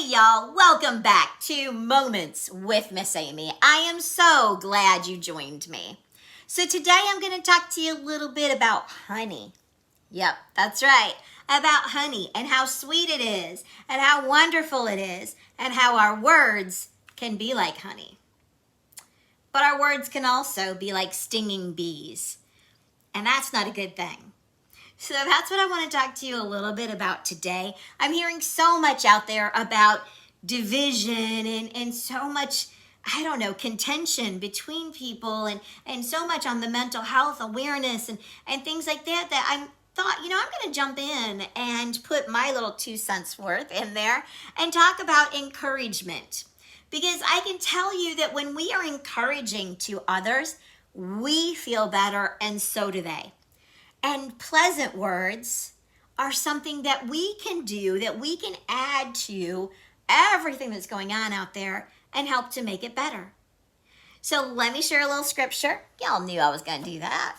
Hey y'all, welcome back to Moments with Miss Amy. I am so glad you joined me. So today I'm going to talk to you a little bit about honey. Yep, that's right, about honey and how sweet it is and how wonderful it is and how our words can be like honey. But our words can also be like stinging bees, and that's not a good thing. So that's what I want to talk to you a little bit about today. I'm hearing so much out there about division and so much, I don't know, contention between people and so much on the mental health awareness and things like that I thought, I'm going to jump in and put my little 2 cents worth in there and talk about encouragement. Because I can tell you that when we are encouraging to others, we feel better and so do they. And pleasant words are something that we can do, that we can add to everything that's going on out there and help to make it better. So let me share a little scripture. Y'all knew I was going to do that.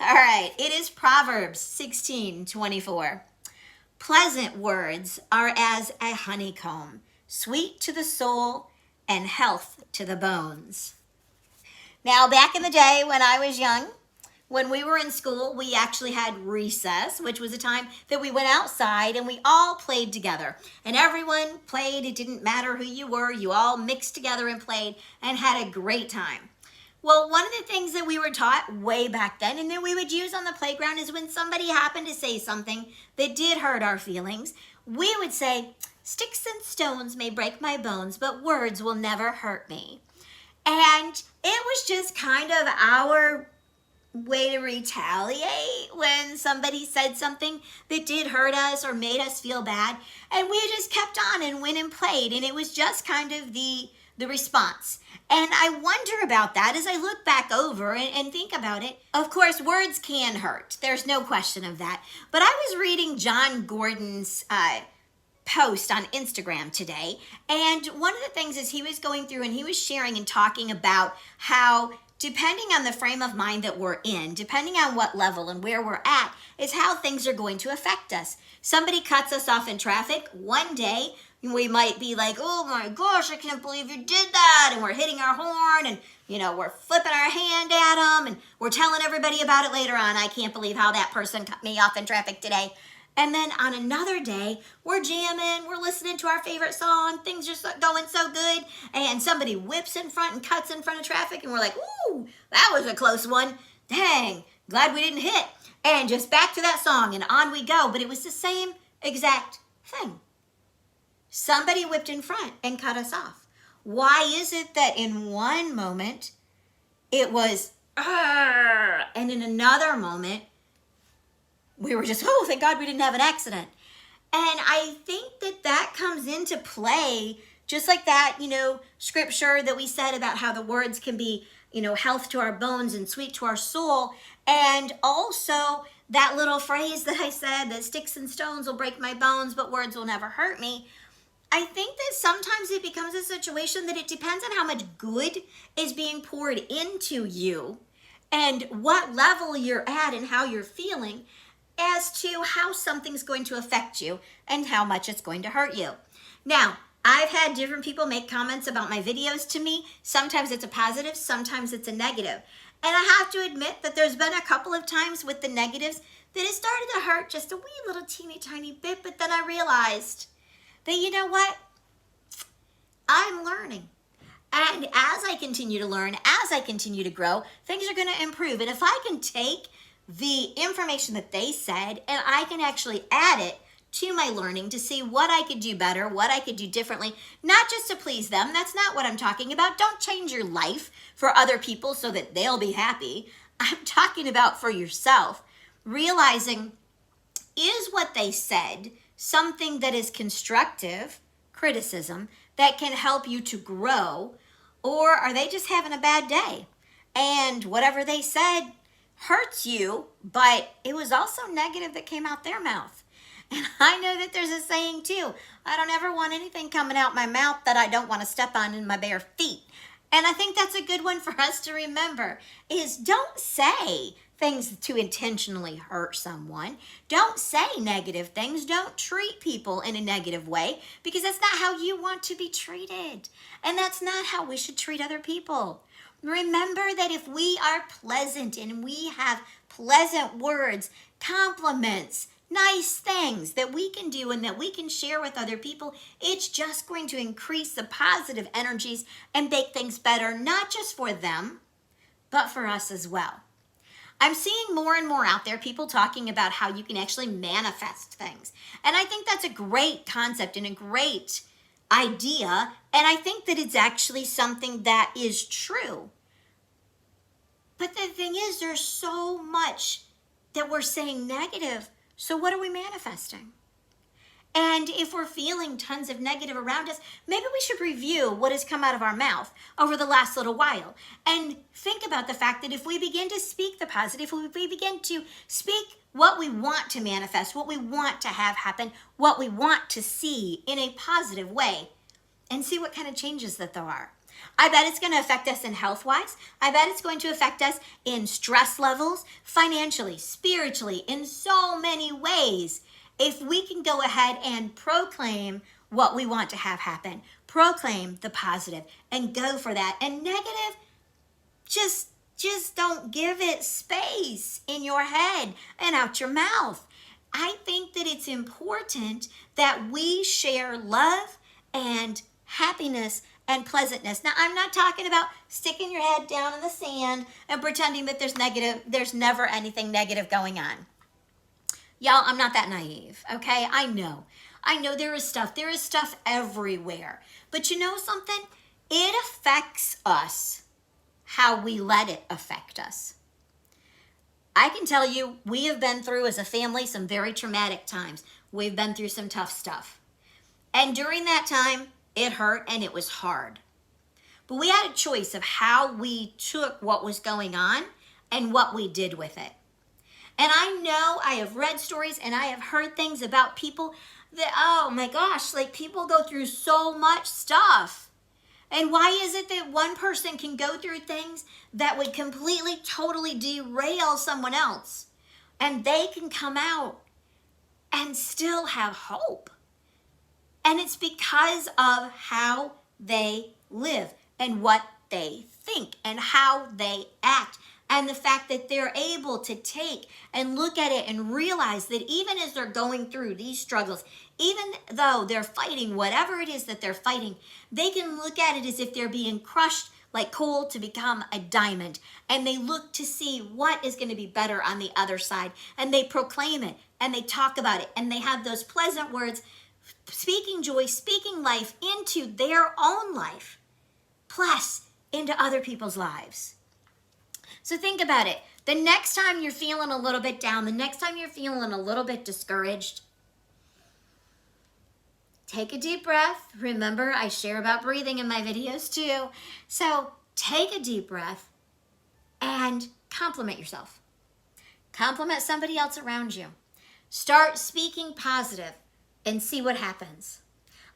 All right, it is Proverbs 16:24. Pleasant words are as a honeycomb, sweet to the soul and health to the bones. Now, back in the day when I was young, when we were in school, we actually had recess, which was a time that we went outside and we all played together. And everyone played. It didn't matter who you were. You all mixed together and played and had a great time. Well, one of the things that we were taught way back then and that we would use on the playground is when somebody happened to say something that did hurt our feelings, we would say, "Sticks and stones may break my bones, but words will never hurt me." And it was just kind of our way to retaliate when somebody said something that did hurt us or made us feel bad, and we just kept on and went and played, and it was just kind of the response. And I wonder about that as I look back over and think about it. Of course, words can hurt, there's no question of that, but I was reading John Gordon's post on Instagram today, and one of the things is he was going through and he was sharing and talking about how depending on the frame of mind that we're in, depending on what level and where we're at, is how things are going to affect us. Somebody cuts us off in traffic. One day, we might be like, "Oh my gosh, I can't believe you did that." And we're hitting our horn and, we're flipping our hand at them and we're telling everybody about it later on. "I can't believe how that person cut me off in traffic today." And then on another day, we're jamming, we're listening to our favorite song, things are going so good, and somebody whips in front and cuts in front of traffic, and we're like, "Ooh, that was a close one. Dang, glad we didn't hit." And just back to that song, and on we go. But it was the same exact thing. Somebody whipped in front and cut us off. Why is it that in one moment, it was, and in another moment, we were just, "Oh, thank God we didn't have an accident." And I think that comes into play, just like that, scripture that we said about how the words can be, health to our bones and sweet to our soul. And also that little phrase that I said, that "sticks and stones will break my bones, but words will never hurt me." I think that sometimes it becomes a situation that it depends on how much good is being poured into you and what level you're at and how you're feeling, as to how something's going to affect you and how much it's going to hurt you. Now, I've had different people make comments about my videos to me. Sometimes it's a positive, sometimes it's a negative. And I have to admit that there's been a couple of times with the negatives that it started to hurt just a wee little teeny tiny bit, but then I realized that, you know what? I'm learning. And as I continue to learn, as I continue to grow, things are going to improve. And if I can take the information that they said and I can actually add it to my learning to see what I could do better, what I could do differently, not just to please them. That's not what I'm talking about. Don't change your life for other people so that they'll be happy. I'm talking about for yourself, realizing, is what they said something that is constructive criticism that can help you to grow, or are they just having a bad day? And whatever they said hurts you, but it was also negative that came out their mouth. And I know that there's a saying too, I don't ever want anything coming out my mouth that I don't want to step on in my bare feet. And I think that's a good one for us to remember, is don't say things to intentionally hurt someone. Don't say negative things. Don't treat people in a negative way because that's not how you want to be treated. And that's not how we should treat other people. Remember that if we are pleasant and we have pleasant words, compliments, nice things that we can do and that we can share with other people, it's just going to increase the positive energies and make things better, not just for them, but for us as well. I'm seeing more and more out there, people talking about how you can actually manifest things. And I think that's a great concept and a great idea. And I think that it's actually something that is true. But the thing is, there's so much that we're saying negative. So what are we manifesting? And if we're feeling tons of negative around us, maybe we should review what has come out of our mouth over the last little while and think about the fact that if we begin to speak the positive, if we begin to speak what we want to manifest, what we want to have happen, what we want to see in a positive way, and see what kind of changes that there are. I bet it's going to affect us in health-wise. I bet it's going to affect us in stress levels, financially, spiritually, in so many ways. If we can go ahead and proclaim what we want to have happen, proclaim the positive and go for that. And negative, just don't give it space in your head and out your mouth. I think that it's important that we share love and happiness and pleasantness. Now, I'm not talking about sticking your head down in the sand and pretending that there's never anything negative going on. Y'all, I'm not that naive, okay? I know there is stuff everywhere. But you know something? It affects us how we let it affect us. I can tell you, we have been through as a family some very traumatic times. We've been through some tough stuff. And during that time, it hurt and it was hard. But we had a choice of how we took what was going on and what we did with it. And I know I have read stories and I have heard things about people that, oh my gosh, like people go through so much stuff. And why is it that one person can go through things that would completely, totally derail someone else and they can come out and still have hope? And it's because of how they live and what they think and how they act. And the fact that they're able to take and look at it and realize that even as they're going through these struggles, even though they're fighting whatever it is that they're fighting, they can look at it as if they're being crushed like coal to become a diamond. And they look to see what is going to be better on the other side. And they proclaim it and they talk about it. And they have those pleasant words, speaking joy, speaking life into their own life, plus into other people's lives. So think about it. The next time you're feeling a little bit down, the next time you're feeling a little bit discouraged, take a deep breath. Remember, I share about breathing in my videos too. So take a deep breath and compliment yourself. Compliment somebody else around you. Start speaking positive and see what happens.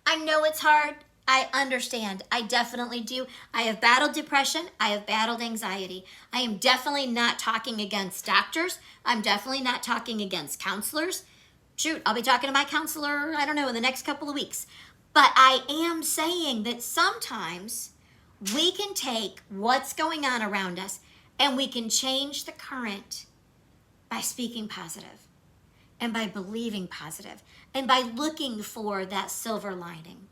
I know it's hard. I understand. I definitely do. I have battled depression. I have battled anxiety. I am definitely not talking against doctors. I'm definitely not talking against counselors. Shoot, I'll be talking to my counselor, I don't know, in the next couple of weeks. But I am saying that sometimes we can take what's going on around us and we can change the current by speaking positive and by believing positive and by looking for that silver lining.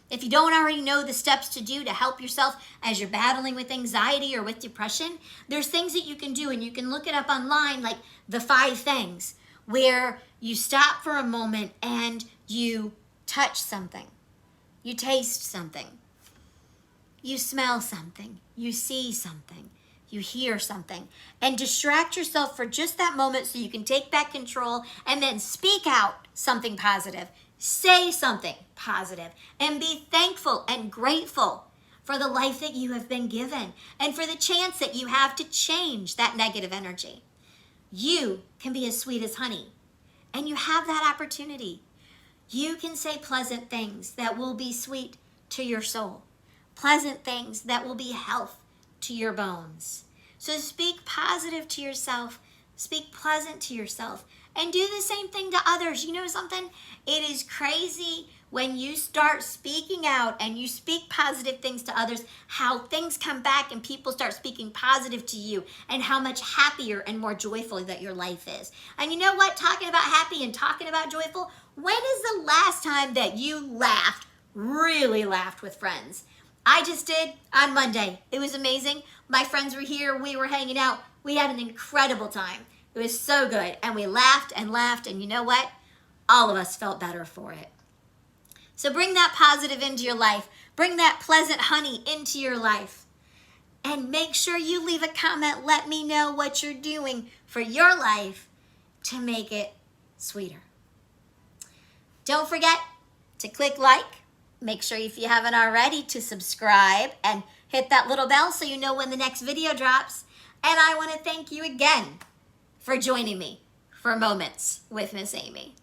If you don't already know the steps to do to help yourself as you're battling with anxiety or with depression, there's things that you can do, and you can look it up online, like the 5 things, where you stop for a moment and you touch something, you taste something, you smell something, you see something, you hear something, and distract yourself for just that moment so you can take back control and then speak out something positive. Say something positive and be thankful and grateful for the life that you have been given and for the chance that you have to change that negative energy. You can be as sweet as honey, and you have that opportunity. You can say pleasant things that will be sweet to your soul, pleasant things that will be health to your bones. So speak positive to yourself, speak pleasant to yourself, and do the same thing to others. You know something? It is crazy when you start speaking out and you speak positive things to others, how things come back and people start speaking positive to you, and how much happier and more joyful that your life is. And you know what? Talking about happy and talking about joyful, when is the last time that you laughed, really laughed with friends? I just did on Monday. It was amazing. My friends were here. We were hanging out. We had an incredible time. It was so good. And we laughed and laughed. And you know what? All of us felt better for it. So bring that positive into your life. Bring that pleasant honey into your life. And make sure you leave a comment. Let me know what you're doing for your life to make it sweeter. Don't forget to click like. Make sure, if you haven't already, to subscribe and hit that little bell so you know when the next video drops. And I want to thank you again for joining me for Moments with Miss Amy.